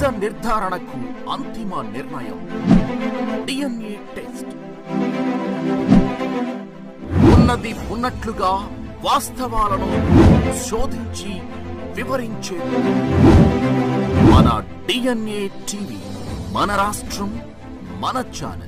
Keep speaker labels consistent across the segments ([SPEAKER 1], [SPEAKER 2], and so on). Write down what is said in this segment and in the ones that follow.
[SPEAKER 1] నిజ నిర్ధారణకు అంతిమ నిర్ణయం DNA టెస్ట్. ఉన్నది ఉన్నట్లుగా వాస్తవాలను శోధించి వివరించే మన DNA టీవీ, మన రాష్ట్రం, మన ఛానల్.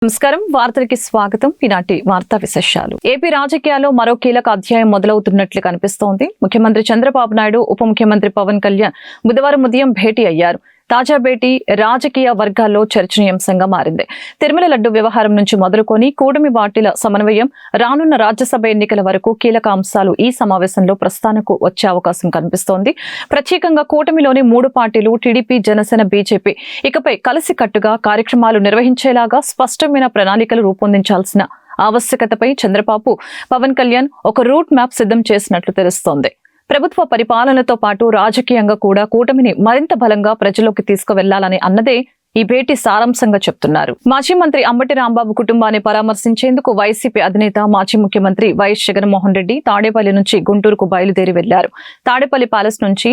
[SPEAKER 2] నమస్కారం, వార్తలకి స్వాగతం. ఈనాటి వార్తా విశేషాలు. ఏపీ రాజకీయాల్లో మరో కీలక అధ్యాయం మొదలవుతున్నట్లు కనిపిస్తోంది. ముఖ్యమంత్రి చంద్రబాబు నాయుడు, ఉప ముఖ్యమంత్రి పవన్ కళ్యాణ్ బుధవారం ఉదయం భేటీ అయ్యారు. తాజా భేటీ రాజకీయ వర్గాల్లో చర్చనీయాంశంగా మారింది. తిరుమల లడ్డు వ్యవహారం నుంచి మొదలుకొని కూటమి పార్టీల సమన్వయం, రానున్న రాజ్యసభ ఎన్నికల వరకు కీలక అంశాలు ఈ సమావేశంలో ప్రస్తావనకు వచ్చే అవకాశం కనిపిస్తోంది. ప్రత్యేకంగా కూటమిలోని 3 పార్టీలు టీడీపీ, జనసేన, బీజేపీ ఇకపై కలిసికట్టుగా కార్యక్రమాలు నిర్వహించేలాగా స్పష్టమైన ప్రణాళికలు రూపొందించాల్సిన ఆవశ్యకతపై చంద్రబాబు, పవన్ కళ్యాణ్ ఒక రూట్ మ్యాప్ సిద్ధం చేసినట్లు తెలుస్తోంది. ప్రభుత్వ పరిపాలనతో పాటు రాజకీయంగా కూడా కూటమిని మరింత బలంగా ప్రజల్లోకి తీసుకువెళ్లాలని అన్నదే ఈ భేటీ సారాంశంగా చెప్తున్నారు. మాజీ మంత్రి అంబటి రాంబాబు కుటుంబాన్ని పరామర్శించేందుకు వైసీపీ అధినేత, మాజీ ముఖ్యమంత్రి వైఎస్ జగన్మోహన్ రెడ్డి తాడేపల్లి నుంచి గుంటూరుకు బయలుదేరి వెళ్లారు. తాడేపల్లి ప్యాలెస్ నుంచి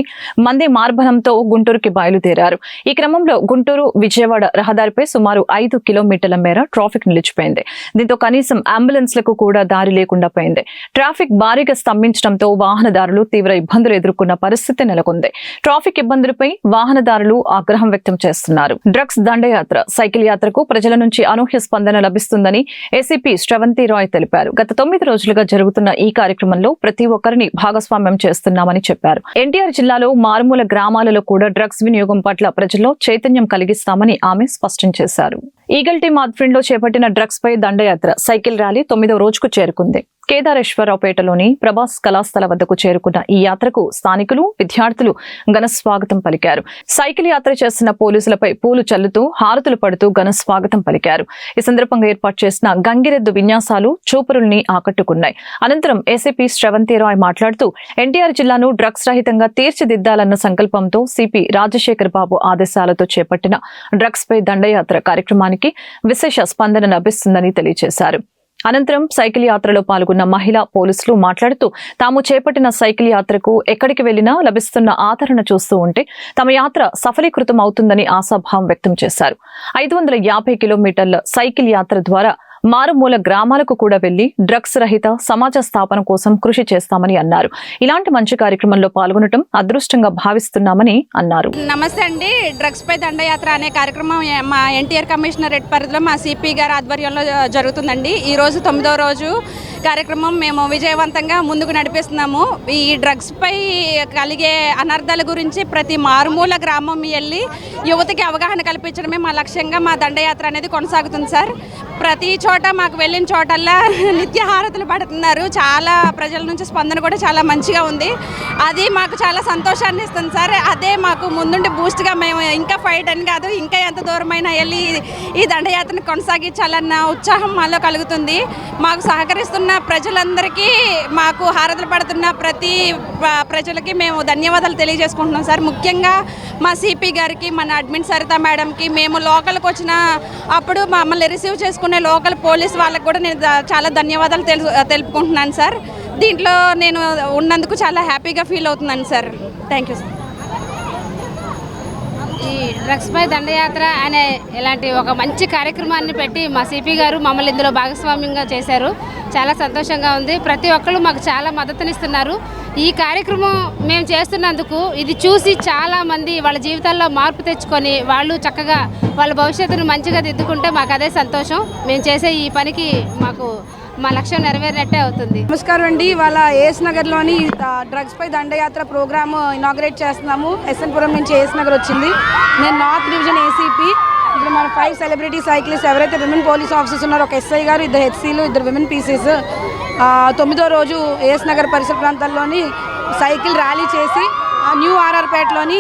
[SPEAKER 2] మందే మార్బలంతో గుంటూరుకి బయలుదేరారు. ఈ క్రమంలో గుంటూరు విజయవాడ రహదారిపై సుమారు 5 కిలోమీటర్ల మేర ట్రాఫిక్ నిలిచిపోయింది. దీంతో కనీసం అంబులెన్స్లకు కూడా దారి లేకుండా పోయింది. ట్రాఫిక్ భారీగా స్తంభించడంతో వాహనదారులు తీవ్ర ఇబ్బందులు ఎదుర్కొన్న పరిస్థితి నెలకొంది. ట్రాఫిక్ ఇబ్బందులపై వాహనదారులు ఆగ్రహం వ్యక్తం చేస్తున్నారు. డ్రగ్స్ దండయాత్ర, సైకిల్ యాత్రకు ప్రజల నుంచి అనూహ్య స్పందన లభిస్తుందని ఏసీపీ శ్రవంతి రాయ్ తెలిపారు. గత 9 రోజులుగా జరుగుతున్న ఈ కార్యక్రమంలో ప్రతి ఒక్కరిని భాగస్వామ్యం చేస్తున్నామని చెప్పారు. ఎన్టీఆర్ జిల్లాలో మారుమూల గ్రామాలలో కూడా డ్రగ్స్ వినియోగం పట్ల ప్రజల్లో చైతన్యం కలిగిస్తామని ఆమె స్పష్టం చేశారు. ఈగల్ టీమ్ ఆధ్వర్యంలో చేపట్టిన డ్రగ్స్ పై దండయాత్ర సైకిల్ ర్యాలీ 9వ రోజుకు చేరుకుంది. కేదారేశ్వరరావుపేటలోని ప్రభాస్ కళాస్థల వద్దకు చేరుకున్న ఈ యాత్రకు స్థానికులు, విద్యార్థులు ఘన స్వాగతం పలికారు. సైకిల్ యాత్ర చేస్తున్న పోలీసులపై పూలు చల్లుతూ, హారతులు పడుతూ ఘన స్వాగతం పలికారు. ఈ సందర్భంగా ఏర్పాటు చేసిన గంగిరెద్దు విన్యాసాలు చూపరుల్ని ఆకట్టుకున్నాయి. అనంతరం ఏసీపీ శ్రవంతి రాయ్ మాట్లాడుతూ, ఎన్టీఆర్ జిల్లాను డ్రగ్స్ రహితంగా తీర్చిదిద్దాలన్న సంకల్పంతో సిపి రాజశేఖర్ బాబు ఆదేశాలతో చేపట్టిన డ్రగ్స్ పై దండయాత్ర కార్యక్రమానికి విశేష స్పందన లభిస్తుందని తెలియజేశారు. అనంతరం సైకిల్ యాత్రలో పాల్గొన్న మహిళా పోలీసులు మాట్లాడుతూ, తాము చేపట్టిన సైకిల్ యాత్రకు ఎక్కడికి వెళ్లినా లభిస్తున్న ఆదరణ చూస్తూ ఉంటే తమ యాత్ర సఫలీకృతం అవుతుందని ఆశాభావం వ్యక్తం చేశారు. 550 కిలోమీటర్ల సైకిల్ యాత్ర ద్వారా మారుమూల గ్రామాలకు కూడా వెళ్లి డ్రగ్స్ రహిత సమాజ స్థాపన కోసం కృషి చేస్తామని అన్నారు. ఇలాంటి మంచి కార్యక్రమంలో పాల్గొనడం అదృష్టంగా భావిస్తున్నామని అన్నారు.
[SPEAKER 3] నమస్తే అండి. డ్రగ్స్ పై దండయాత్ర అనే కార్యక్రమం మా ఎన్టీఆర్ కమిషనరేట్ పరిధిలో మా సిపి గారి ఆధ్వర్యంలో జరుగుతుందండి. ఈ రోజు 9వ రోజు కార్యక్రమం మేము విజయవంతంగా ముందుకు నడిపిస్తున్నాము. ఈ డ్రగ్స్ పై కలిగే అనర్థాల గురించి ప్రతి మారుమూల గ్రామం వెళ్ళి యువతకి అవగాహన కల్పించడమే మా లక్ష్యంగా మా దండయాత్ర అనేది కొనసాగుతుంది సార్. ప్రతి చోట మాకు వెళ్ళిన చోటల్లా నిత్యహారతులు పడుతున్నారు. చాలా ప్రజల నుంచి స్పందన కూడా చాలా మంచిగా ఉంది. అది మాకు చాలా సంతోషాన్ని ఇస్తుంది సార్. అదే మాకు ముందుండి బూస్ట్గా మేము ఇంకా ఫైట్ అని కాదు, ఇంకా ఎంత దూరమైనా వెళ్ళి ఈ దండయాత్రను కొనసాగించాలన్న ఉత్సాహం మాలో కలుగుతుంది. మాకు సహకరిస్తున్న ప్రజలందరికీ, మాకు హారతులు పడుతున్న ప్రతి ప్రజలకి మేము ధన్యవాదాలు తెలియజేసుకుంటున్నాం సార్. ముఖ్యంగా మా సిపి గారికి, మన అడ్మిన్ సరిత మేడంకి, మేము లోకల్కి వచ్చిన అప్పుడు మమ్మల్ని రిసీవ్ చేసుకునే లోకల్ పోలీస్ వాళ్ళకి కూడా నేను చాలా ధన్యవాదాలు తెలుపుకుంటున్నాను సార్. దీంట్లో నేను ఉన్నందుకు చాలా హ్యాపీగా ఫీల్ అవుతున్నాను సార్. Thank you sir.
[SPEAKER 4] ఈ డ్రగ్స్ పై దండయాత్ర అనే ఇలాంటి ఒక మంచి కార్యక్రమాన్ని పెట్టి మా సిపి గారు మమ్మల్ని ఇందులో భాగస్వామ్యంగా చేశారు. చాలా సంతోషంగా ఉంది. ప్రతి ఒక్కరు మాకు చాలా మద్దతునిస్తున్నారు. ఈ కార్యక్రమం మేము చేస్తున్నందుకు ఇది చూసి చాలామంది వాళ్ళ జీవితాల్లో మార్పు తెచ్చుకొని వాళ్ళు చక్కగా వాళ్ళ భవిష్యత్తును మంచిగా దిద్దుకుంటే మాకు అదే సంతోషం. మేము చేసే ఈ పనికి మాకు మా లక్ష్యం నెరవేరినట్టే అవుతుంది.
[SPEAKER 5] నమస్కారం అండి. ఇవాళ ఏఎస్ నగర్లోని డ్రగ్స్ పై దండయాత్ర ప్రోగ్రామ్ ఇనాగ్రేట్ చేస్తున్నాము. ఎస్ఎన్పురం నుంచి ఏఎస్ నగర్ వచ్చింది. నేను నార్త్ డివిజన్ ఏసీపీ. ఇప్పుడు మన 5 సెలబ్రిటీ సైక్లిస్ట్ ఎవరైతే విమెన్ పోలీస్ ఆఫీసర్స్ ఉన్నారో, ఒక ఎస్ఐ గారు, 2 హెచ్సీలు, 2 విమెన్ పీసీస్ 9వ రోజు ఏఎస్ నగర్ పరిసర ప్రాంతాల్లోని సైకిల్ ర్యాలీ చేసి న్యూ ఆర్ఆర్పేటలోని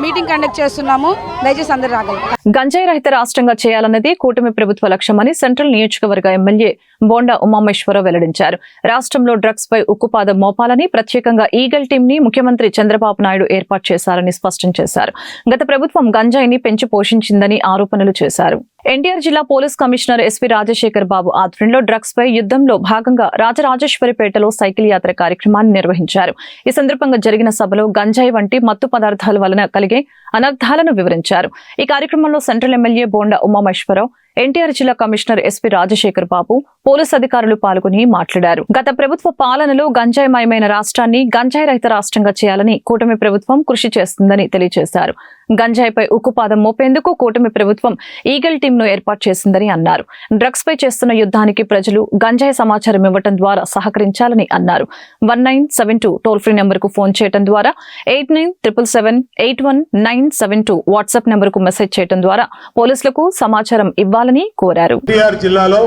[SPEAKER 5] మీటింగ్ కండక్ట్ చేస్తున్నాము. దయచేసి అందరూ రాగలరు.
[SPEAKER 2] గంజాయి రహిత రాష్ట్రంగా చేయాలన్నది కూటమి ప్రభుత్వ లక్ష్యమని సెంట్రల్ నియోజకవర్గ ఎమ్మెల్యే బోండా ఉమామేశ్వరరావు వెల్లడించారు. రాష్ట్రంలో డ్రగ్స్ పై ఉక్కుపాదం మోపాలని ప్రత్యేకంగా ఈగల్ టీం ని ముఖ్యమంత్రి చంద్రబాబు నాయుడు ఏర్పాటు చేశారని స్పష్టం చేశారు. గత ప్రభుత్వం గంజాయిని పెంచి పోషించిందని ఆరోపణలు చేశారు. ఎన్టీఆర్ జిల్లా పోలీస్ కమిషనర్ ఎస్పీ రాజశేఖర్ బాబు ఆధ్వర్యంలో డ్రగ్స్ పై యుద్ధంలో భాగంగా రాజరాజేశ్వరిపేటలో సైకిల్ యాత్ర కార్యక్రమాన్ని నిర్వహించారు. ఈ సందర్భంగా జరిగిన సభలో గంజాయి వంటి మత్తు పదార్థాల వలన కలిగే అనర్థాలను వివరించారు. ఈ కార్యక్రమంలో సెంట్రల్ ఎమ్మెల్యే బోండా ఉమామేశ్వరరావు, ఎన్టీఆర్ జిల్లా కమిషనర్ ఎస్పీ రాజశేఖర్ బాబు, పోలీసు అధికారులు పాల్గొని మాట్లాడారు. గత ప్రభుత్వ పాలనలో గంజాయిమయమైన రాష్ట్రాన్ని గంజాయి రహిత రాష్ట్రంగా చేయాలని కూటమి ప్రభుత్వం కృషి చేస్తుందని తెలియజేశారు. గంజాయిపై ఉక్కుపాదం మోపేందుకు కూటమి ప్రభుత్వం ఈగల్ టీం ను ఏర్పాటు చేసిందని అన్నారు. డ్రగ్స్ పై చేస్తున్న యుద్ధానికి ప్రజలు గంజాయి సమాచారం ఇవ్వడం ద్వారా సహకరించాలని అన్నారు. 1972 టోల్ ఫ్రీ నెంబర్ కు ఫోన్ చేయడం ద్వారా 8977781972 వాట్సాప్ నెంబర్ కు మెసేజ్ చేయడం ద్వారా పోలీసులకు సమాచారం ఇవ్వాలని కోరారు.
[SPEAKER 6] జిల్లాలో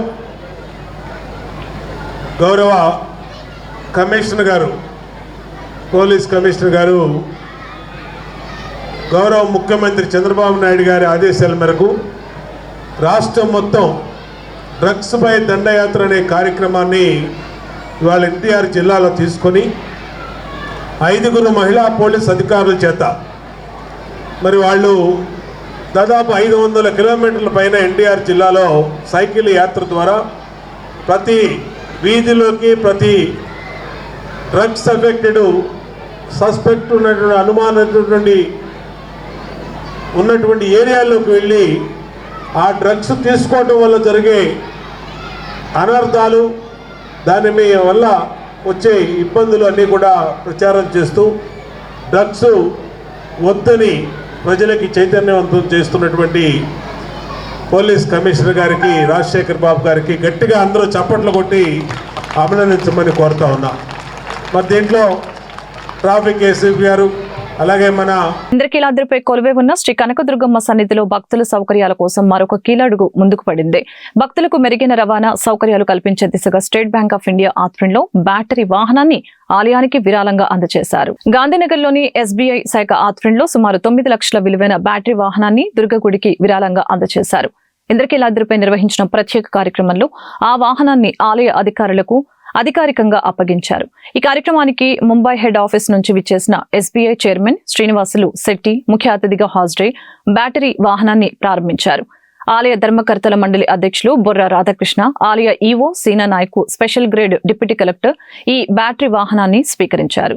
[SPEAKER 6] గౌరవ కమిషనర్ గారు, పోలీస్ కమిషనర్ గారు గౌరవ ముఖ్యమంత్రి చంద్రబాబు నాయుడు గారి ఆదేశాల మేరకు రాష్ట్రం మొత్తం డ్రగ్స్ పై దండయాత్ర అనే కార్యక్రమాన్ని ఇవాళ ఎన్టీఆర్ జిల్లాలో తీసుకొని 5 మహిళా పోలీస్ అధికారుల చేత మరి వాళ్ళు దాదాపు 500 కిలోమీటర్ల పైన ఎన్టీఆర్ జిల్లాలో సైకిల్ యాత్ర ద్వారా ప్రతి వీధిలోకి, ప్రతి డ్రగ్స్ అఫెక్టెడ్ సస్పెక్ట్ ఉన్నటువంటి ఉన్నటువంటి ఏరియాల్లోకి వెళ్ళి ఆ డ్రగ్స్ తీసుకోవడం వల్ల జరిగే అనర్థాలు, దాని వల్ల వచ్చే ఇబ్బందులు అన్నీ కూడా ప్రచారం చేస్తూ డ్రగ్స్ వద్దని ప్రజలకి చైతన్యవంతం చేస్తున్నటువంటి పోలీస్ కమిషనర్ గారికి, రాజశేఖర్ బాబు గారికి గట్టిగా అందరూ చప్పట్లు కొట్టి అభినందించమని కోరుతా ఉన్నా. మరి దీంట్లో ట్రాఫిక్ ఏసీపీ గారు, అలాగే మన
[SPEAKER 2] ఇంద్రకీలాద్రిపై కొలువై ఉన్న శ్రీ కనకదుర్గమ్మ సన్నిధిలో భక్తుల సౌకర్యాల కోసం మరొక కీలడుగు ముందుకు పడింది. భక్తులకు మెరుగైన రవాణా సౌకర్యాలు కల్పించే దిశగా స్టేట్ బ్యాంక్ ఆఫ్ ఇండియా ఆధ్వర్యంలో బ్యాటరీ వాహనాన్ని ఆలయానికి విరాళంగా అందజేశారు. గాంధీనగర్లోని ఎస్బీఐ శాఖ ఆధ్వర్యంలో సుమారు 9 లక్షల విలువైన బ్యాటరీ వాహనాన్ని దుర్గగుడికి విరాళంగా అందజేశారు. ఇంద్రకీలాద్రిపై నిర్వహించిన ప్రత్యేక కార్యక్రమంలో ఆ వాహనాన్ని ఆలయ అధికారులకు అధికారికంగా అప్పగించారు. ఈ కార్యక్రమానికి ముంబై హెడ్ ఆఫీస్ నుంచి విచ్చేసిన ఎస్బీఐ చైర్మన్ శ్రీనివాసులు శెట్టి ముఖ్య అతిథిగా హాజరై బ్యాటరీ వాహనాన్ని ప్రారంభించారు. ఆలయ ధర్మకర్తల మండలి అధ్యక్షులు బొర్రా రాధాకృష్ణ, ఆలయ EO Seena Nayak, special grade deputy collector ఈ బ్యాటరీ వాహనాన్ని స్వీకరించారు.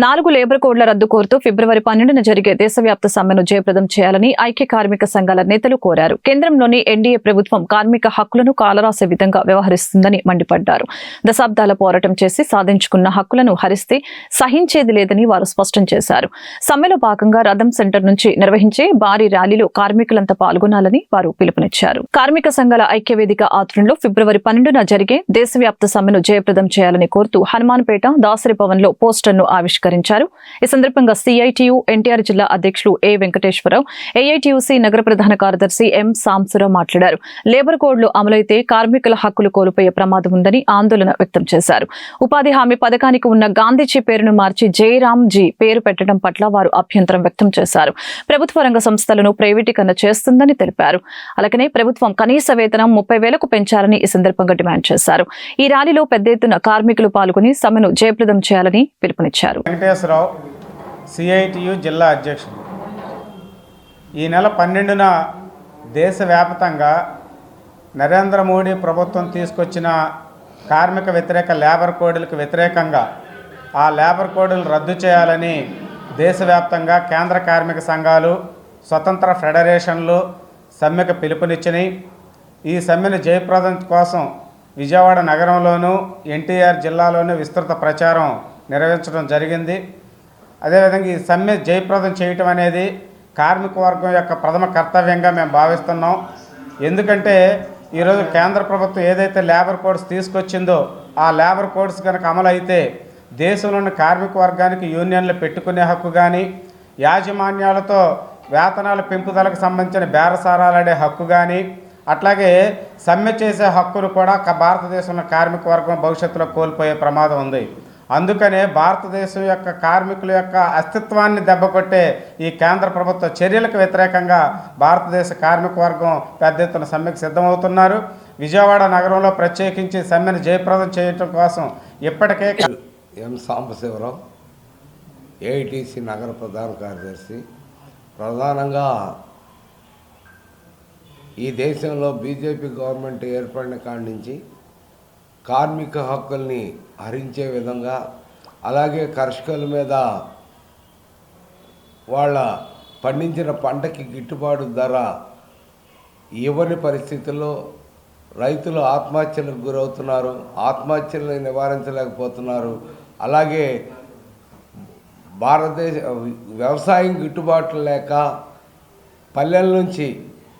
[SPEAKER 2] నాలుగు లేబర్ కోడ్ల రద్దు కోరుతూ ఫిబ్రవరి 12న జరిగే దేశవ్యాప్త సమ్మెను జయప్రదం చేయాలని ఐక్య కార్మిక సంఘాల నేతలు కోరారు. కేంద్రంలోని ఎన్డీఏ ప్రభుత్వం కార్మిక హక్కులను కాలరాసే విధంగా వ్యవహరిస్తుందని మండిపడ్డారు. దశాబ్దాల పోరాటం చేసి సాధించుకున్న హక్కులను హరిస్తే సహించేది లేదని వారు స్పష్టం చేశారు. సమ్మెలో భాగంగా రథం సెంటర్ నుంచి నిర్వహించే భారీ ర్యాలీలో కార్మికులంతా పాల్గొనాలని వారు పిలుపునిచ్చారు. కార్మిక సంఘాల ఐక్యవేదిక ఆధ్వర్యంలో ఫిబ్రవరి 12న జరిగే దేశవ్యాప్త సమ్మెను జయప్రదం చేయాలని కోరుతూ హనుమాన్పేట దాసరి భవన్ లో పోస్టర్ను ఆవిష్కరించారు. ఈ సందర్భంగా సిఐటియు ఎన్టీఆర్ జిల్లా అధ్యక్షులు ఏ వెంకటేశ్వరరావు, ఏఐటియుసి నగర ప్రధాన కార్యదర్శి ఎం సాంబశివరావు మాట్లాడారు. లేబర్ కోడ్లు అమలైతే కార్మికుల హక్కులు కోల్పోయే ప్రమాదం ఉందని ఆందోళన వ్యక్తం చేశారు. ఉపాధి హామీ పథకానికి ఉన్న గాంధీజీ పేరును మార్చి జయరాంజీ పేరు పెట్టడం పట్ల వారు అభ్యంతరం వ్యక్తం చేశారు. ప్రభుత్వ రంగ సంస్థలను ప్రైవేటీకరణ చేస్తుందని తెలిపారు. అలాగనే ప్రభుత్వం కనీస వేతనం 30,000కు పెంచాలని ఈ సందర్భంగా డిమాండ్ చేశారు. ఈ ర్యాలీలో పెద్ద ఎత్తున కార్మికులు పాల్గొని సమ్మెను జయప్రదం చేయాలని పిలుపునిచ్చారు.
[SPEAKER 7] వెంకటేశ్వరరావు, సిఐటియు జిల్లా అధ్యక్షుడు. ఈ నెల 12న దేశవ్యాప్తంగా నరేంద్ర మోడీ ప్రభుత్వం తీసుకొచ్చిన కార్మిక వ్యతిరేక లేబర్ కోడ్లకు వ్యతిరేకంగా ఆ లేబర్ కోడ్లు రద్దు చేయాలని దేశవ్యాప్తంగా కేంద్ర కార్మిక సంఘాలు, స్వతంత్ర ఫెడరేషన్లు సమ్మెకు పిలుపునిచ్చినాయి. ఈ సమ్మెను జయప్రదం కోసం విజయవాడ నగరంలోనూ ఎన్టీఆర్ జిల్లాలోనూ విస్తృత ప్రచారం నిర్వహించడం జరిగింది. అదేవిధంగా ఈ సమ్మె జయప్రదం చేయటం అనేది కార్మిక వర్గం యొక్క ప్రథమ కర్తవ్యంగా మేము భావిస్తున్నాం. ఎందుకంటే ఈరోజు కేంద్ర ప్రభుత్వం ఏదైతే లేబర్ కోడ్స్ తీసుకొచ్చిందో ఆ లేబర్ కోడ్స్ కనుక అమలు అయితే దేశంలోని కార్మిక వర్గానికి యూనియన్లు పెట్టుకునే హక్కు కానీ, యాజమాన్యాలతో వేతనాల పెంపుదలకు సంబంధించిన బేరసారాలాడే హక్కు కానీ, అట్లాగే సమ్మె చేసే హక్కులు కూడా భారతదేశంలో కార్మిక వర్గం భవిష్యత్తులో కోల్పోయే ప్రమాదం ఉంది. అందుకనే భారతదేశం యొక్క కార్మికుల యొక్క అస్తిత్వాన్ని దెబ్బకొట్టే ఈ కేంద్ర ప్రభుత్వ చర్యలకు వ్యతిరేకంగా భారతదేశ కార్మిక వర్గం పెద్ద ఎత్తున సమ్మెకు సిద్ధమవుతున్నారు. విజయవాడ నగరంలో ప్రత్యేకించి సమ్మెను జయప్రదం చేయటం కోసం ఇప్పటికే
[SPEAKER 8] ఎం సాంబశివరావు, ఏఐటీసీ నగర ప్రధాన కార్యదర్శి. ప్రధానంగా ఈ దేశంలో బీజేపీ గవర్నమెంట్ ఏర్పడిన కాడి నుంచి కార్మిక హక్కుల్ని హరించే విధంగా, అలాగే కర్షకుల మీద వాళ్ళ పండించిన పంటకి గిట్టుబాటు ధర ఇవ్వని పరిస్థితుల్లో రైతులు ఆత్మహత్యలకు గురవుతున్నారు, ఆత్మహత్యలను నివారించలేకపోతున్నారు. అలాగే భారతదేశ వ్యవసాయం గిట్టుబాటు లేక పల్లెల నుంచి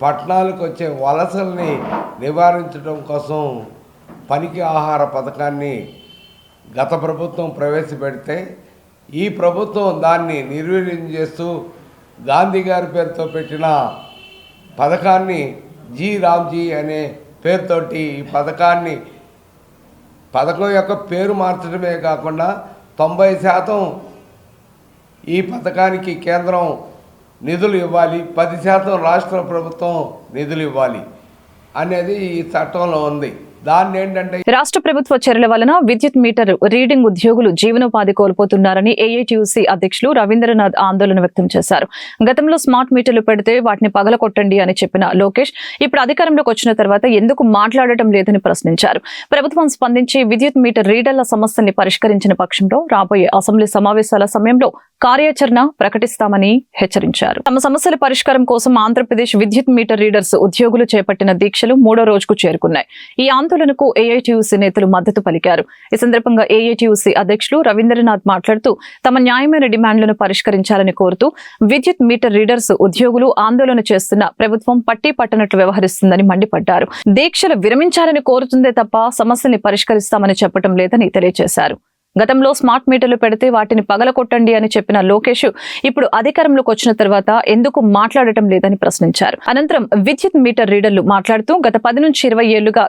[SPEAKER 8] పట్టణాలకు వచ్చే వలసల్ని నివారించడం కోసం పనికి ఆహార పథకాన్ని గత ప్రభుత్వం ప్రవేశపెడితే ఈ ప్రభుత్వం దాన్ని నిర్వీర్యం చేస్తూ గాంధీ గారి పేరుతో పెట్టిన పథకాన్ని జీ రామ్జీ అనే పేరుతోటి ఈ పథకం యొక్క పేరు మార్చడమే కాకుండా 90% ఈ పథకానికి కేంద్రం నిధులు ఇవ్వాలి, 10% రాష్ట్ర ప్రభుత్వం నిధులు ఇవ్వాలి అనేది ఈ చట్టంలో ఉంది. దాన్ని ఏంటంటే
[SPEAKER 2] రాష్ట్ర ప్రభుత్వ చర్యల వలన విద్యుత్ మీటర్ రీడింగ్ ఉద్యోగులు జీవనోపాధి కోల్పోతున్నారని ఏఐటీయూసీ అధ్యక్షులు రవీంద్రనాథ్ ఆందోళన వ్యక్తం చేశారు. గతంలో స్మార్ట్ మీటర్లు పెడితే వాటిని పగలకొట్టండి అని చెప్పిన లోకేష్ ఇప్పుడు అధికారంలోకి వచ్చిన తర్వాత ఎందుకు మాట్లాడటం లేదని ప్రశ్నించారు. ప్రభుత్వం స్పందించి విద్యుత్ మీటర్ రీడర్ల సమస్యల్ని పరిష్కరించిన పక్షంలో రాబోయే అసెంబ్లీ సమావేశాల సమయంలో కార్యాచరణ ప్రకటిస్తామని హెచ్చరించారు. తమ సమస్యల పరిష్కారం కోసం ఆంధ్రప్రదేశ్ విద్యుత్ మీటర్ రీడర్స్ ఉద్యోగులు చేపట్టిన దీక్షలు 3వ రోజుకు చేరుకున్నాయి. ఈ ఆందోళనకు ఏఐటీయూసీ నేతలు మద్దతు పలికారు. ఈ సందర్భంగా ఏఐటీయూసీ అధ్యక్షులు రవీంద్రనాథ్ మాట్లాడుతూ తమ న్యాయమైన డిమాండ్లను పరిష్కరించాలని కోరుతూ విద్యుత్ మీటర్ రీడర్స్ ఉద్యోగులు ఆందోళన చేస్తున్న ప్రభుత్వం పట్టీ పట్టనట్లు వ్యవహరిస్తుందని మండిపడ్డారు. దీక్షలు విరమించాలని కోరుతుందే తప్ప సమస్యల్ని పరిష్కరిస్తామని చెప్పడం లేదని తెలియజేశారు. గతంలో స్మార్ట్ మీటర్లు పెడితే వాటిని పగలకొట్టండి అని చెప్పిన లోకేష్ ఇప్పుడు అధికారంలోకి వచ్చిన తర్వాత ఎందుకు మాట్లాడటం లేదని ప్రశ్నించారు. అనంతరం విద్యుత్ మీటర్ రీడర్లు మాట్లాడుతూ గత 10 నుంచి 20 ఏళ్లుగా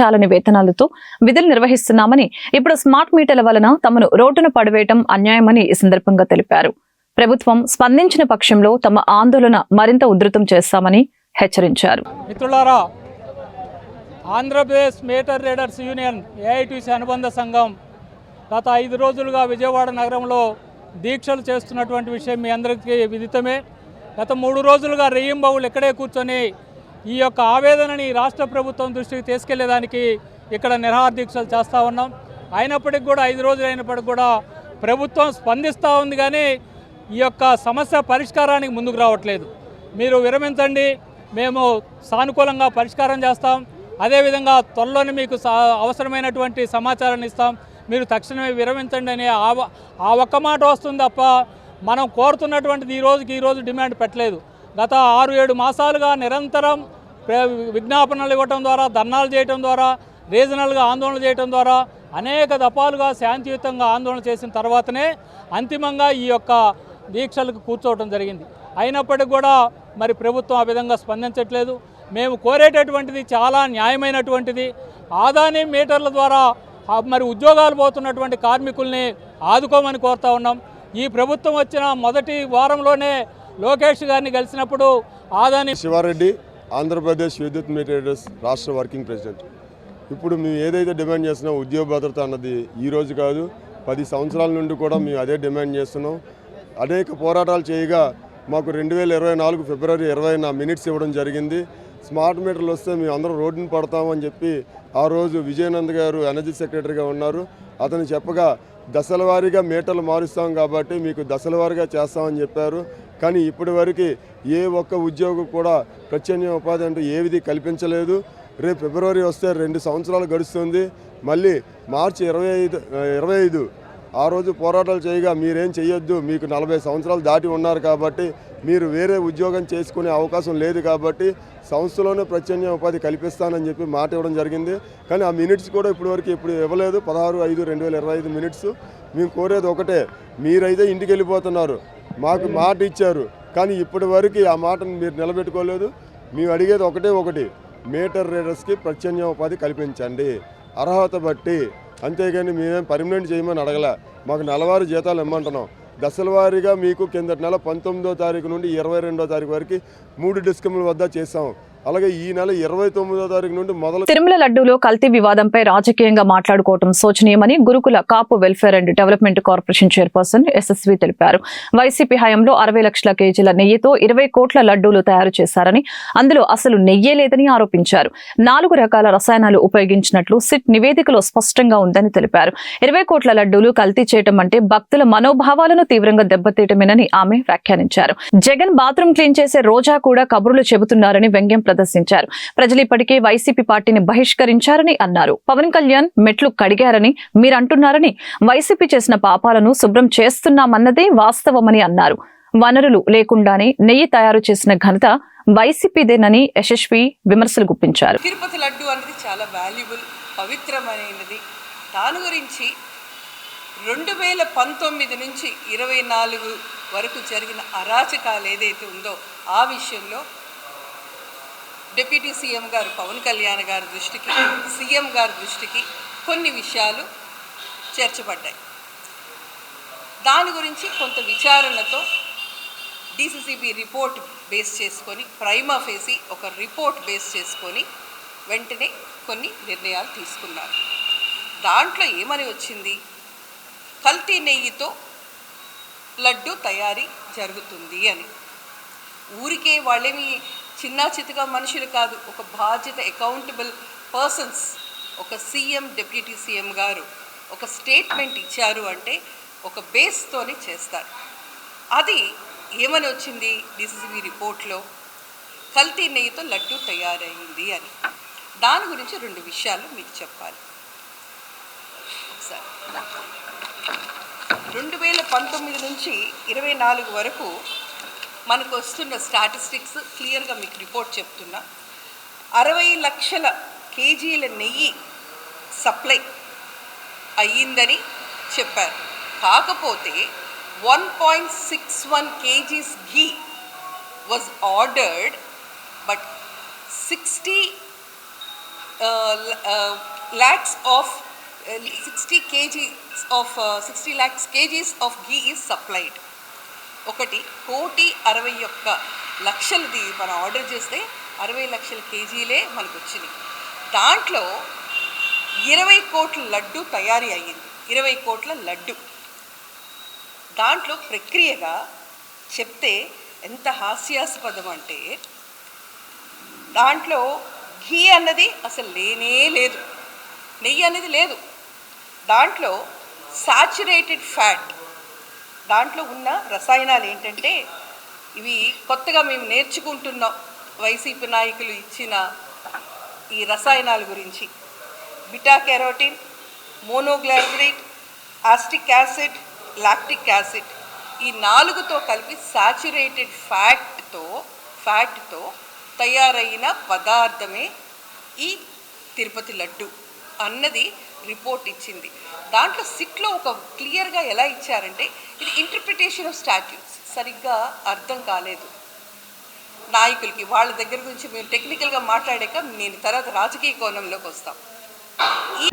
[SPEAKER 2] చాలని వేతనాలతో విధులు నిర్వహిస్తున్నామని, ఇప్పుడు స్మార్ట్ మీటర్ల వలన తమను రోడ్డున పడవేయటం అన్యాయమని ఈ సందర్భంగా తెలిపారు. ప్రభుత్వం స్పందించిన పక్షంలో తమ ఆందోళన మరింత ఉధృతం చేస్తామని హెచ్చరించారు.
[SPEAKER 9] మిత్రులారా, Andhra Pradesh metre readers union AITC అనుబంధ సంఘం గత 5 రోజులుగా విజయవాడ నగరంలో దీక్షలు చేస్తున్నటువంటి విషయం మీ అందరికీ విదితమే. గత 3 రోజులుగా రెయ్యింబవులు ఇక్కడే కూర్చొని ఈ యొక్క ఆవేదనని రాష్ట్ర ప్రభుత్వం దృష్టికి తీసుకెళ్లేదానికి ఇక్కడ నిరాహార దీక్షలు చేస్తూ ఉన్నాం. అయినప్పటికీ కూడా 5 రోజులు అయినప్పటికీ కూడా ప్రభుత్వం స్పందిస్తూ ఉంది, కానీ ఈ యొక్క సమస్య పరిష్కారానికి ముందుకు రావట్లేదు. మీరు విరమించండి, మేము సానుకూలంగా పరిష్కారం చేస్తాం, అదేవిధంగా త్వరలోనే మీకు అవసరమైనటువంటి సమాచారాన్ని ఇస్తాం, మీరు తక్షణమే విరమించండి అనే ఆ ఒక్క మాట వస్తుంది తప్ప మనం కోరుతున్నటువంటిది ఈ రోజు డిమాండ్ పెట్టలేదు. గత 6-7 మాసాలుగా నిరంతరం విజ్ఞాపనలు ఇవ్వటం ద్వారా, ధర్నాలు చేయటం ద్వారా, రీజనల్గా ఆందోళన చేయటం ద్వారా అనేక దఫాలుగా శాంతియుతంగా ఆందోళన చేసిన తర్వాతనే అంతిమంగా ఈ యొక్క దీక్షలకు కూర్చోవడం జరిగింది. అయినప్పటికీ కూడా మరి ప్రభుత్వం ఆ విధంగా స్పందించట్లేదు. మేము కోరేటటువంటిది చాలా న్యాయమైనటువంటిది. ఆదాని మీటర్ల ద్వారా మరి ఉద్యోగాలు పోతున్నటువంటి కార్మికుల్ని ఆదుకోమని కోరుతా ఉన్నాం. ఈ ప్రభుత్వం వచ్చిన మొదటి వారంలోనే లోకేష్ గారిని కలిసినప్పుడు ఆదాని
[SPEAKER 10] శివారెడ్డి, ఆంధ్రప్రదేశ్ విద్యుత్ మీటర్స్ రాష్ట్ర వర్కింగ్ ప్రెసిడెంట్. ఇప్పుడు మేము ఏదైతే డిమాండ్ చేస్తున్నాం ఉద్యోగ భద్రత అన్నది ఈ రోజు కాదు, 10 సంవత్సరాల నుండి కూడా మేము అదే డిమాండ్ చేస్తున్నాం. అనేక పోరాటాలు చేయగా మాకు 2024 ఫిబ్రవరి 20న మినిట్స్ ఇవ్వడం జరిగింది. స్మార్ట్ మీటర్లు వస్తే మేము అందరం రోడ్డుని పడతామని చెప్పి ఆ రోజు విజయనంద్ గారు ఎనర్జీ సెక్రటరీగా ఉన్నారు. అతను చెప్పగా దశల వారీగా మీటర్లు మారుస్తాం కాబట్టి మీకు దశల వారీగా చేస్తామని చెప్పారు. కానీ ఇప్పటి వరకు ఏ ఒక్క ఉద్యోగం కూడా ప్రత్యామ్నాయ ఉపాధి అంటూ ఏది కల్పించలేదు. రేపు ఫిబ్రవరి వస్తే 2 సంవత్సరాలు గడుస్తుంది. మళ్ళీ మార్చి 25 ఆ రోజు పోరాటాలు చేయగా మీరేం చేయొద్దు, మీకు 40 సంవత్సరాలు దాటి ఉన్నారు కాబట్టి మీరు వేరే ఉద్యోగం చేసుకునే అవకాశం లేదు కాబట్టి సంస్థలోనే ప్రత్యామ్నాయ ఉపాధి కల్పిస్తానని చెప్పి మాట ఇవ్వడం జరిగింది. కానీ ఆ మినిట్స్ కూడా ఇప్పటివరకు ఇవ్వలేదు. 16/5/2025 మినిట్స్. మేము కోరేది ఒకటే, మీరైతే ఇంటికి వెళ్ళిపోతున్నారు, మాకు మాట ఇచ్చారు కానీ ఇప్పటి వరకు ఆ మాటను మీరు నిలబెట్టుకోలేదు. మేము అడిగేది ఒకటి, మీటర్ రీడర్స్కి ప్రత్యామ్నాయ ఉపాధి కల్పించండి అర్హత బట్టి. అంతేగాని మేమేం పర్మనెంట్ చేయమని అడగలే. మాకు నెలవారీ జీతాలు ఇమ్మంటున్నాం. దశల వారీగా మీకు కిందటి నెల 19వ తారీఖు నుండి 22వ తారీఖు వరకు 3 డిస్కమ్ల వద్ద చేసాం. అలాగే ఈ నెల 29వ తారీఖు నుండి మొదలు.
[SPEAKER 2] తిరుమల లడ్డూలో కల్తీ వివాదంపై రాజకీయంగా మాట్లాడుకోవడం శోచనీయమని గురుకుల Kapu welfare and development corporation chairperson SSV తెలిపారు. వైసీపీ హయాంలో 60 లక్షల కేజీల నెయ్యితో 20 కోట్ల లడ్డూలు తయారు చేశారని, అందులో అసలు నెయ్యే లేదని ఆరోపించారు. 4 రకాల రసాయనాలు ఉపయోగించినట్లు సిట్ నివేదికలో స్పష్టంగా ఉందని తెలిపారు. 20 కోట్ల లడ్డూలు కల్తీ చేయడం అంటే భక్తుల మనోభావాలను తీవ్రంగా దెబ్బతీయటమేనని ఆమె వ్యాఖ్యానించారు. జగన్ బాత్రూం క్లీన్ చేసే రోజా కూడా కబుర్లు చెబుతున్నారని వ్యంగ్యం ప్రదర్శించారు. ప్రజలు ఇప్పటికే వైసీపీ పార్టీని బహిష్కరించారని అన్నారు. పవన్ కళ్యాణ్ మెట్లు కడిగారని మీరంటున్నారని, వైసీపీ చేసిన పాపాలను శుభ్రం చేస్తున్నామన్నదే వాస్తవమని అన్నారు. వనరులు లేకుండానే నెయ్యి తయారు చేసిన ఘనత వైసీపీదేనని యశస్వి విమర్శలు గుప్పించారు.
[SPEAKER 11] తిరుపతి లడ్డు అనేది చాలా వాల్యుబుల్, పవిత్రమైనది. దాని గురించి 2019 నుంచి 24 వరకు జరిగిన అరాచకాలు ఏదైతే ఉందో ఆ విషయంలో డిప్యూటీ సీఎం గారు పవన్ కళ్యాణ్ గారి దృష్టికి, సీఎం గారి దృష్టికి కొన్ని విషయాలు చేర్చబడ్డాయి. దాని గురించి కొంత విచారణతో డీసీసీబీ రిపోర్ట్ బేస్ చేసుకొని, ప్రైమా ఫేసి ఒక రిపోర్ట్ బేస్ చేసుకొని వెంటనే కొన్ని నిర్ణయాలు తీసుకున్నారు. దాంట్లో ఏమని వచ్చింది, కల్తీ నెయ్యితో లడ్డు తయారీ జరుగుతుంది అని. ఊరికే వాళ్ళేమి చిన్న చితగా మనుషులు కాదు, ఒక బాధ్యత, అకౌంటబుల్ పర్సన్స్. ఒక సీఎం, డిప్యూటీ సీఎం గారు ఒక స్టేట్మెంట్ ఇచ్చారు అంటే ఒక బేస్తోనే చేస్తారు. అది ఏమని వచ్చింది డీసీసీబీ రిపోర్ట్లో, కల్తీ నెయ్యితో లడ్డు తయారైంది అని. దాని గురించి 2 విషయాలు మీకు చెప్పాలి. ఒకసారి 2019 నుంచి 24 వరకు మనకు వస్తున్న స్టాటిస్టిక్స్ క్లియర్గా మీకు రిపోర్ట్ చెప్తున్నా. 60 లక్షల కేజీల నెయ్యి సప్లై అయ్యిందని చెప్పారు. కాకపోతే 1.61 kgs ghee was ordered, but 60 lakhs kgs of ghee is supplied. 1,61,60,00,000ది మనం ఆర్డర్ చేస్తే 60 లక్షల కేజీలే మనకు వచ్చినాయి. దాంట్లో 20 కోట్ల లడ్డు తయారీ అయ్యింది. 20 కోట్ల లడ్డు. దాంట్లో ప్రక్రియగా చెప్తే ఎంత హాస్యాస్పదం అంటే, దాంట్లో ఘీ అన్నది అసలు లేనే లేదు, నెయ్యి అనేది లేదు. దాంట్లో సాచురేటెడ్ ఫ్యాట్, దాంట్లో ఉన్న రసాయనాలు ఏంటంటే, ఇవి కొత్తగా మేము నేర్చుకుంటున్నాం వైసీపీ నాయకులు ఇచ్చిన ఈ రసాయనాల గురించి. Beta carotene, monoglyceride, acetic acid, lactic acid, ఈ 4తో కలిపి సాచురేటెడ్ ఫ్యాట్తో తయారైన పదార్థమే ఈ తిరుపతి లడ్డు అన్నది రిపోర్ట్ ఇచ్చింది. దాంట్లో సిట్లో ఒక క్లియర్గా ఎలా ఇచ్చారంటే, ఇది ఇంటర్ప్రిటేషన్ ఆఫ్ స్టాట్యూట్స్ సరిగ్గా అర్థం కాలేదు నాయకులకి. వాళ్ళ దగ్గర గురించి మేము టెక్నికల్గా మాట్లాడాక నేను తర్వాత రాజకీయ కోణంలోకి వస్తాం.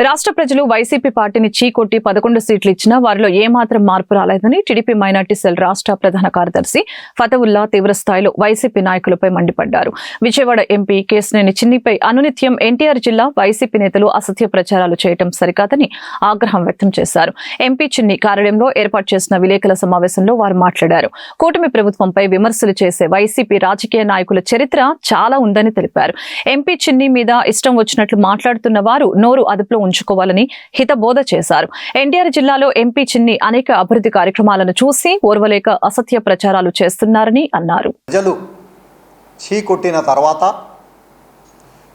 [SPEAKER 2] రాష్ట్ర ప్రజలు వైసీపీ పార్టీని చీకొట్టి 11 సీట్లు ఇచ్చినా వారిలో ఏమాత్రం మార్పు రాలేదని టీడీపీ మైనార్టీ సెల్ రాష్ట్ర ప్రధాన కార్యదర్శి ఫతవుల్లా తీవ్రస్థాయిలో వైసీపీ నాయకులపై మండిపడ్డారు. విజయవాడ ఎంపీ కేశినేని చిన్నిపై అనునిత్యం ఎన్టీఆర్ జిల్లా వైసీపీ నేతలు అసత్య ప్రచారాలు చేయడం సరికాదని ఆగ్రహం వ్యక్తం చేశారు. ఎంపీ చిన్ని కార్యాలయంలో ఏర్పాటు చేసిన విలేకరుల సమావేశంలో వారు మాట్లాడారు. కూటమి ప్రభుత్వంపై విమర్శలు చేసే వైసీపీ రాజకీయ నాయకుల చరిత్ర చాలా ఉందని తెలిపారు. ఎంపీ చిన్ని మీద ఇష్టం వచ్చినట్లు మాట్లాడుతున్న వారు నోరు అదుపులో ఉంచుకోవాలని హితబోధ చేశారు. ఎన్టీఆర్ జిల్లాలో ఎంపీ చిన్ని అనేక అభివృద్ధి కార్యక్రమాలను చూసి ఓర్వలేక అసత్య ప్రచారాలు చేస్తున్నారని అన్నారు.
[SPEAKER 12] ప్రజలు చీకొట్టిన తర్వాత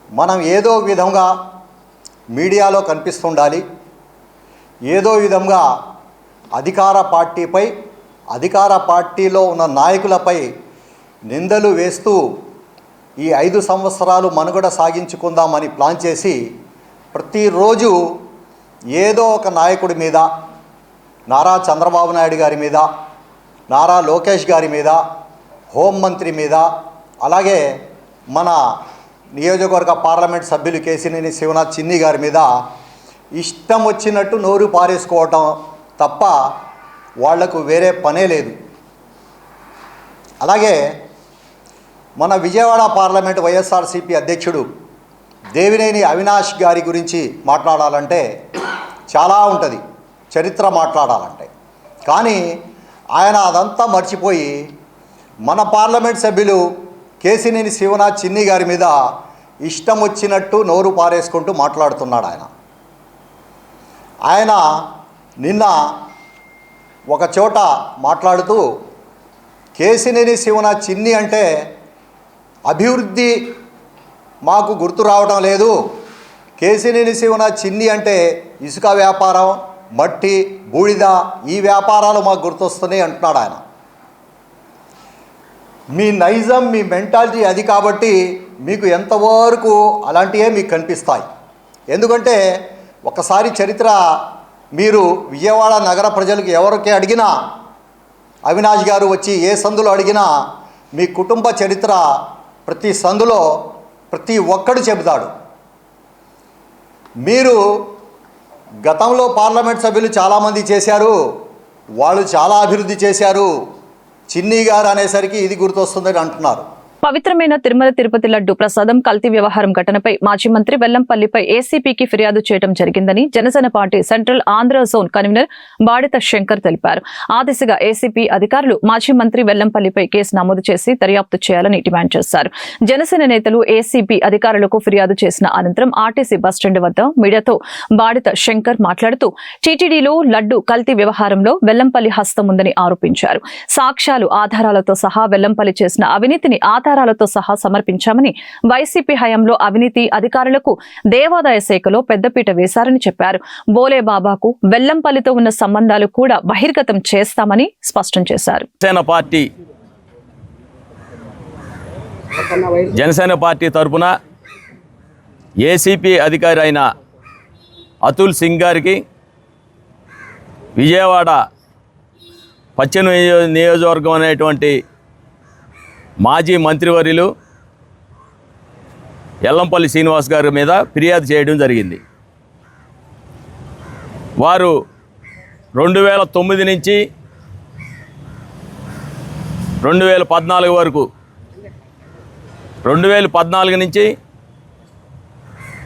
[SPEAKER 12] మనం ఏదో విధంగా మీడియాలో కనిపిస్తుండాలి, ఏదో విధంగా అధికార పార్టీపై, అధికార పార్టీలో ఉన్న నాయకులపై నిందలు వేస్తూ ఈ 5 సంవత్సరాలు మనుగడ సాగించుకుందామని ప్లాన్ చేసి ప్రతిరోజు ఏదో ఒక నాయకుడి మీద, నారా చంద్రబాబు నాయుడు గారి మీద, నారా లోకేష్ గారి మీద, హోంమంత్రి మీద, అలాగే మన నియోజకవర్గ పార్లమెంట్ సభ్యులు కేసినేని శివనాథ్ చిన్ని గారి మీద ఇష్టం వచ్చినట్టు నోరు పారేసుకోవటం తప్ప వాళ్లకు వేరే పనే లేదు. అలాగే మన విజయవాడ పార్లమెంట్ వైఎస్ఆర్సీపీ అధ్యక్షుడు దేవినేని అవినాష్ గారి గురించి మాట్లాడాలంటే చాలా ఉంటుంది, చరిత్ర మాట్లాడాలంటే. కానీ ఆయన అదంతా మర్చిపోయి మన పార్లమెంట్ సభ్యులు కేసినేని శివనాథ్ చిన్ని గారి మీద ఇష్టం వచ్చినట్టు నోరు పారేసుకుంటూ మాట్లాడుతున్నాడు. ఆయన నిన్న ఒక చోట మాట్లాడుతూ కేసినేని శివనాథ్ చిన్ని అంటే అభివృద్ధి మాకు గుర్తు రావడం లేదు, కేసినేని శివనాథ్ చిన్ని అంటే ఇసుక వ్యాపారం, మట్టి, బూడిద, ఈ వ్యాపారాలు మాకు గుర్తొస్తున్నాయి అంటున్నాడు ఆయన. మీ నైజం, మీ మెంటాలిటీ అది కాబట్టి మీకు ఎంతవరకు అలాంటివే మీకు కనిపిస్తాయి. ఎందుకంటే ఒకసారి చరిత్ర మీరు విజయవాడ నగర ప్రజలకు ఎవరికి అడిగినా, అవినాష్ గారు వచ్చి ఏ సందులో అడిగినా మీ కుటుంబ చరిత్ర ప్రతి సందులో ప్రతి ఒక్కడు చెబుతాడు. మీరు గతంలో పార్లమెంట్ సభ్యులు చాలామంది చేశారు, వాళ్ళు చాలా అభివృద్ధి చేశారు, చిన్ని గారు అనేసరికి ఇది గుర్తొస్తుందని అంటున్నారు.
[SPEAKER 2] పవిత్రమైన తిరుమల తిరుపతి లడ్డు ప్రసాదం కల్తీ వ్యవహారం ఘటనపై మాజీ మంత్రి వెల్లంపల్లిపై ఏసీపీకి ఫిర్యాదు చేయడం జరిగిందని Janasena party central Andhra zone convener Badita Shankar తెలిపారు. ఆ దిశగా ఏసీపీ అధికారులు మాజీ మంత్రి వెల్లంపల్లిపై కేసు నమోదు చేసి దర్యాప్తు చేయాలని డిమాండ్ చేశారు. జనసేన నేతలు ఏసీపీ అధికారులకు ఫిర్యాదు చేసిన అనంతరం ఆర్టీసీ బస్టాండ్ వద్ద మీడియాతో బాడిత శంకర్ మాట్లాడుతూ టీటీడీలో లడ్డు కల్తీ వ్యవహారంలో వెల్లంపల్లి హస్తం ఉందని ఆరోపించారు. సాక్ష్యాలు, ఆధారాలతో సహా వెల్లంపల్లి చేసిన అవినీతిని ఆధారాలతో సహా సమర్పించామని, వైసీపీ హయాంలో అవినీతి అధికారులకు దేవాదాయ శాఖలో పెద్దపీట వేశారని చెప్పారు. బోలే బాబాకు వెల్లంపల్లితో ఉన్న సంబంధాలు కూడా బహిర్గతం చేస్తామని స్పష్టం చేశారు.
[SPEAKER 13] జనసేన పార్టీ తరపున ఏసీపీ అధికారి అయిన అతుల్ సింగ్ గారికి విజయవాడ పశ్చిమ నియోజకవర్గం అనేటువంటి మాజీ మంత్రివర్యులు ఎల్లంపల్లి శ్రీనివాస్ గారి మీద ఫిర్యాదు చేయడం జరిగింది. వారు 2009 నుంచి 2014 వరకు, 2014 నుంచి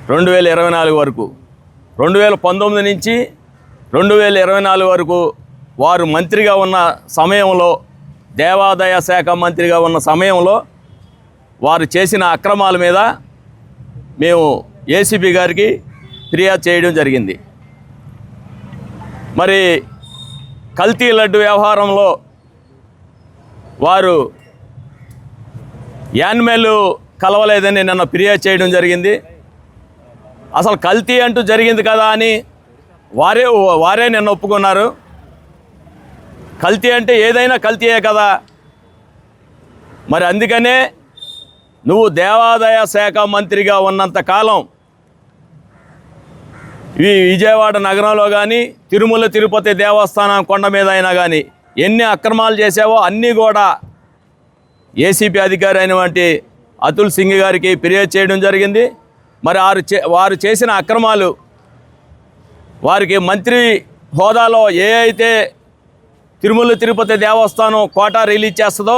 [SPEAKER 13] 2024 వరకు, 2019 నుంచి 2024 వరకు వారు మంత్రిగా ఉన్న సమయంలో, దేవాదాయ శాఖ మంత్రిగా ఉన్న సమయంలో వారు చేసిన అక్రమాల మీద మేము ఏసీపీ గారికి ఫిర్యాదు చేయడం జరిగింది. మరి కల్తీ లడ్డు వ్యవహారంలో వారు యాన్మెల్ కలవలేదని నిన్న ఫిర్యాదు చేయడం జరిగింది. అసలు కల్తీ అంటూ జరిగింది కదా అని వారే నిన్న ఒప్పుకున్నారు. కల్తీ అంటే ఏదైనా కల్తీయే కదా. మరి అందుకనే నువ్వు దేవాదాయ శాఖ మంత్రిగా ఉన్నంత కాలం ఈ విజయవాడ నగరంలో కానీ, తిరుమల తిరుపతి దేవస్థానం కొండ మీద అయినా కానీ ఎన్ని అక్రమాలు చేసావో అన్నీ కూడా ఏసీపీ అధికారి అయినటువంటి అతుల్ సింగ్ గారికి ఫిర్యాదు చేయడం జరిగింది. మరి వారు చేసిన అక్రమాలు, వారికి మంత్రి హోదాలో ఏ అయితే తిరుమల తిరుపతి దేవస్థానం కోటా రిలీజ్ చేస్తుందో,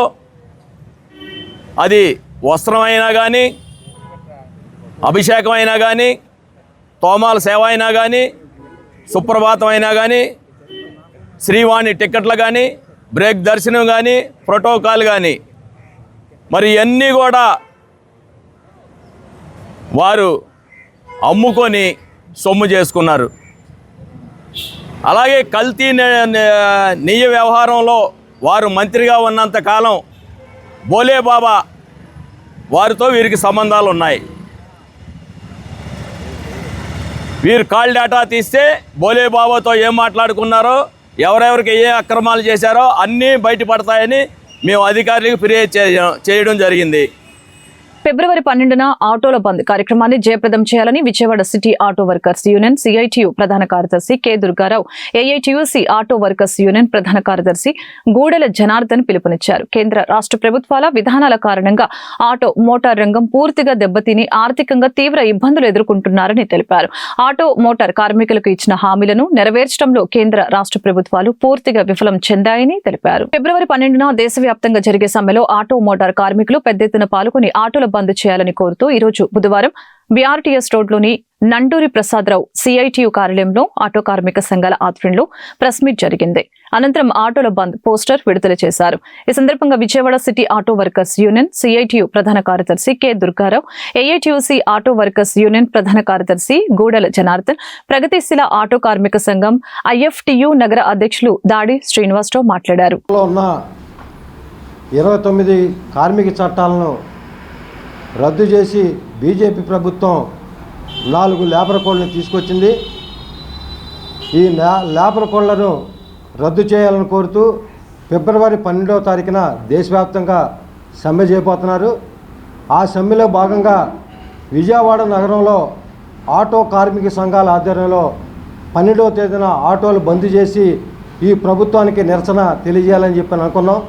[SPEAKER 13] అది వస్త్రమైనా కానీ, అభిషేకం అయినా కానీ, తోమాల సేవ అయినా కానీ, సుప్రభాతం అయినా కానీ, శ్రీవాణి టిక్కెట్లు కానీ, బ్రేక్ దర్శనం కానీ, ప్రోటోకాల్ కానీ, మరి ఇవన్నీ కూడా వారు అమ్ముకొని సొమ్ము చేసుకున్నారు. అలాగే కల్తీ నెయ్యి వ్యవహారంలో వారు మంత్రిగా ఉన్నంతకాలం బోలే బాబా వారితో వీరికి సంబంధాలు ఉన్నాయి. వీరు కాల్ డేటా తీస్తే బోలే బాబాతో ఏం మాట్లాడుకున్నారో, ఎవరెవరికి ఏ అక్రమాలు చేశారో అన్నీ బయటపడతాయని మేము అధికారులకు ఫిర్యాదు చేయడం జరిగింది.
[SPEAKER 2] ఫిబ్రవరి 12న ఆటోల బంద్ కార్యక్రమాన్ని జయప్రదం చేయాలని Vijayawada city auto workers union CITU ప్రధాన కార్యదర్శి K Durgarao, AITUC auto workers union ప్రధాన కార్యదర్శి గూడెల జనార్దన్ పిలుపునిచ్చారు. కేంద్ర రాష్ట్ర ప్రభుత్వాల విధానాల కారణంగా ఆటో మోటార్ రంగం పూర్తిగా దెబ్బతిని ఆర్థికంగా తీవ్ర ఇబ్బందులు ఎదుర్కొంటున్నారని తెలిపారు. ఆటో మోటార్ కార్మికులకు ఇచ్చిన హామీలను నెరవేర్చడంలో కేంద్ర రాష్ట్ర ప్రభుత్వాలు పూర్తిగా విఫలం చెందాయని తెలిపారు. ఫిబ్రవరి 12న దేశవ్యాప్తంగా జరిగే సమ్మెలో ఆటో మోటార్ కార్మికులు పెద్ద ఎత్తున పాల్గొని ఆటోల బంద్ చేయాలని కోరుతూ ఈరోజు బుధవారం బీఆర్టీఎస్ రోడ్లోని నండూరి ప్రసాదరావు సిఐటియు కార్యాలయంలో ఆటో కార్మిక సంఘాల ఆధ్వర్యంలో ప్రెస్ మీట్ జరిగింది. అనంతరం ఆటోల బంద్ పోస్టర్ విడుదల చేశారు. ఈ సందర్భంగా Vijayawada city auto workers union CITU ప్రధాన కార్యదర్శి K Durgarao, AITUC auto workers union ప్రధాన కార్యదర్శి గూడెల జనార్దన్, ప్రగతిశీల ఆటో కార్మిక సంఘం ఐఎఫ్టియు నగర అధ్యక్షులు దాడి శ్రీనివాసరావు మాట్లాడారు.
[SPEAKER 14] 29 కార్మిక చట్టాలను రద్దు చేసి బీజేపీ ప్రభుత్వం 4 లేబర్ కోడ్లను తీసుకొచ్చింది. ఈ లేబర్ కోడ్లను రద్దు చేయాలని కోరుతూ ఫిబ్రవరి 12వ తారీఖున దేశవ్యాప్తంగా సమ్మె చేయబోతున్నారు. ఆ సమ్మెలో భాగంగా విజయవాడ నగరంలో ఆటో కార్మిక సంఘాల ఆధ్వర్యంలో 12వ తేదీన ఆటోలు బంద్ చేసి ఈ ప్రభుత్వానికి నిరసన తెలియజేయాలని చెప్పి అనుకున్నాం.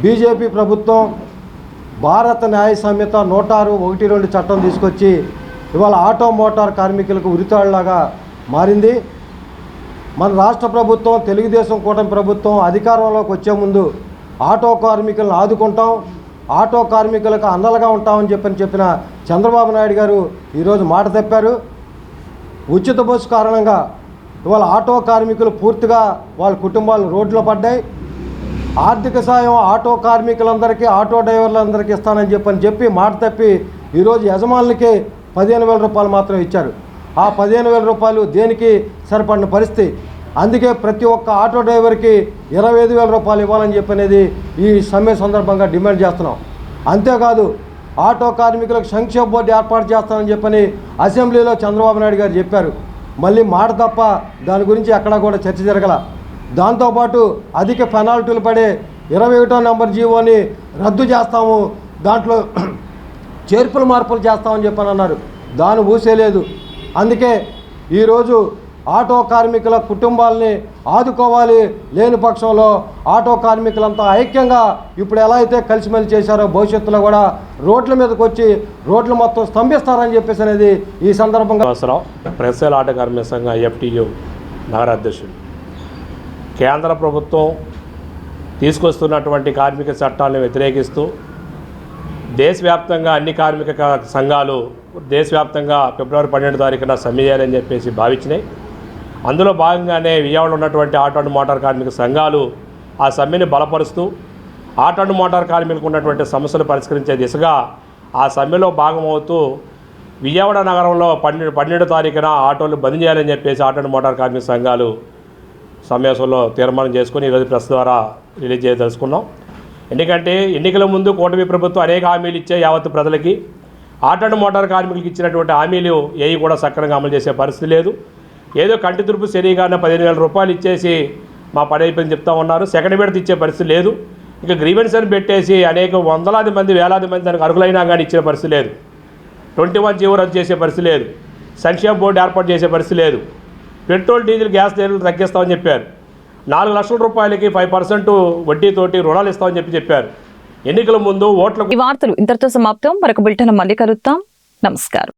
[SPEAKER 14] బీజేపీ ప్రభుత్వం భారత న్యాయ సంహిత 106(1)(2) చట్టం తీసుకొచ్చి ఇవాళ ఆటో మోటార్ కార్మికులకు ఉరితాళ్లాగా మారింది. మన రాష్ట్ర ప్రభుత్వం, తెలుగుదేశం కూటమి ప్రభుత్వం అధికారంలోకి వచ్చే ముందు ఆటో కార్మికులను ఆదుకుంటాం, ఆటో కార్మికులకు అండలుగా ఉంటామని చెప్పిన చంద్రబాబు నాయుడు గారు ఈరోజు మాట తప్పారు. ఉచిత బస్సు కారణంగా ఇవాళ ఆటో కార్మికులు పూర్తిగా వాళ్ళ కుటుంబాలు రోడ్లో పడ్డాయి. ఆర్థిక సాయం ఆటో కార్మికులందరికీ, ఆటో డ్రైవర్లందరికీ ఇస్తానని చెప్పి మాట తప్పి ఈరోజు యజమానులకి 15,000 రూపాయలు మాత్రం ఇచ్చారు. ఆ 15,000 రూపాయలు దేనికి సరిపడిన పరిస్థితి. అందుకే ప్రతి ఒక్క ఆటో డ్రైవర్కి 25,000 రూపాయలు ఇవ్వాలని చెప్పనేది ఈ సమ్మె సందర్భంగా డిమాండ్ చేస్తున్నాం. అంతేకాదు ఆటో కార్మికులకు సంక్షేమ బోర్డు ఏర్పాటు చేస్తామని చెప్పని అసెంబ్లీలో చంద్రబాబు నాయుడు గారు చెప్పారు. మళ్ళీ మాట తప్ప దాని గురించి ఎక్కడా కూడా చర్చ జరగల. దాంతోపాటు అధిక పెనాల్టీలు పడే 21వ నెంబర్ జీవోని రద్దు చేస్తాము, దాంట్లో చేర్పులు మార్పులు చేస్తామని చెప్పని అన్నారు. దాని ఊసేలేదు. అందుకే ఈరోజు ఆటో కార్మికుల కుటుంబాలని ఆదుకోవాలి. లేని పక్షంలో ఆటో కార్మికులంతా ఐక్యంగా ఇప్పుడు ఎలా అయితే కలిసిమెలిసి చేశారో భవిష్యత్తులో కూడా రోడ్ల మీదకి వచ్చి రోడ్లు మొత్తం స్తంభిస్తారని చెప్పేసి అనేది ఈ సందర్భంగా
[SPEAKER 15] ప్రగతిశీల ఆటో కార్మిక సంఘం ఐఎఫ్టియు నగర అధ్యక్షుడు. కేంద్ర ప్రభుత్వం తీసుకొస్తున్నటువంటి కార్మిక చట్టాలను వ్యతిరేకిస్తూ దేశవ్యాప్తంగా అన్ని కార్మిక సంఘాలు దేశవ్యాప్తంగా ఫిబ్రవరి 12వ తారీఖున సమ్మె చేయాలని చెప్పేసి భావించినాయి. అందులో భాగంగానే విజయవాడలో ఉన్నటువంటి ఆటో అండ్ మోటార్ కార్మిక సంఘాలు ఆ సమ్మెని బలపరుస్తూ ఆటో అండ్ మోటార్ కార్మికులకు ఉన్నటువంటి సమస్యలు పరిష్కరించే దిశగా ఆ సమ్మెలో భాగమవుతూ విజయవాడ నగరంలో 12వ తారీఖున ఆటోలు బంద్ చేయాలని చెప్పేసి ఆటో అండ్ మోటార్ కార్మిక సంఘాలు సమావేశంలో తీర్మానం చేసుకుని ఈరోజు ప్రెస్ ద్వారా రిలీజ్ చేయదలుచుకున్నాం. ఎందుకంటే ఎన్నికల ముందు కూటమి ప్రభుత్వం అనేక హామీలు ఇచ్చే యావత్తు ప్రజలకి ఆటో అండ్ మోటార్ కార్మికులకు ఇచ్చినటువంటి హామీలు ఏవి కూడా సక్రమంగా అమలు చేసే పరిస్థితి లేదు. ఏదో కంటి తురుపు శరీరాన 15,000 రూపాయలు ఇచ్చేసి మా పని అయిపోయింది చెప్తా ఉన్నారు. సెకండ్ విడత ఇచ్చే పరిస్థితి లేదు. ఇక గ్రీవెన్స్ అని పెట్టేసి అనేక వందలాది మంది వేలాది మంది దానికి అర్హులైనా కానీ ఇచ్చిన పరిస్థితి లేదు. 21 జీవో రద్దు చేసే పరిస్థితి లేదు. సంక్షేమ బోర్డు ఏర్పాటు చేసే పరిస్థితి లేదు. పెట్రోల్ డీజిల్ గ్యాస్ ధరలు తగ్గిస్తామని చెప్పారు. 4 లక్షల రూపాయలకి 5% వడ్డీతోటి రుణాలు ఇస్తామని చెప్పారు. ఎన్నికల ముందు ఓట్ల.
[SPEAKER 2] ఈ వార్తలు ఇంతటితో సమాప్తం. మరొక బులెటిన్ మళ్ళీ కలుద్దాం. నమస్కారం.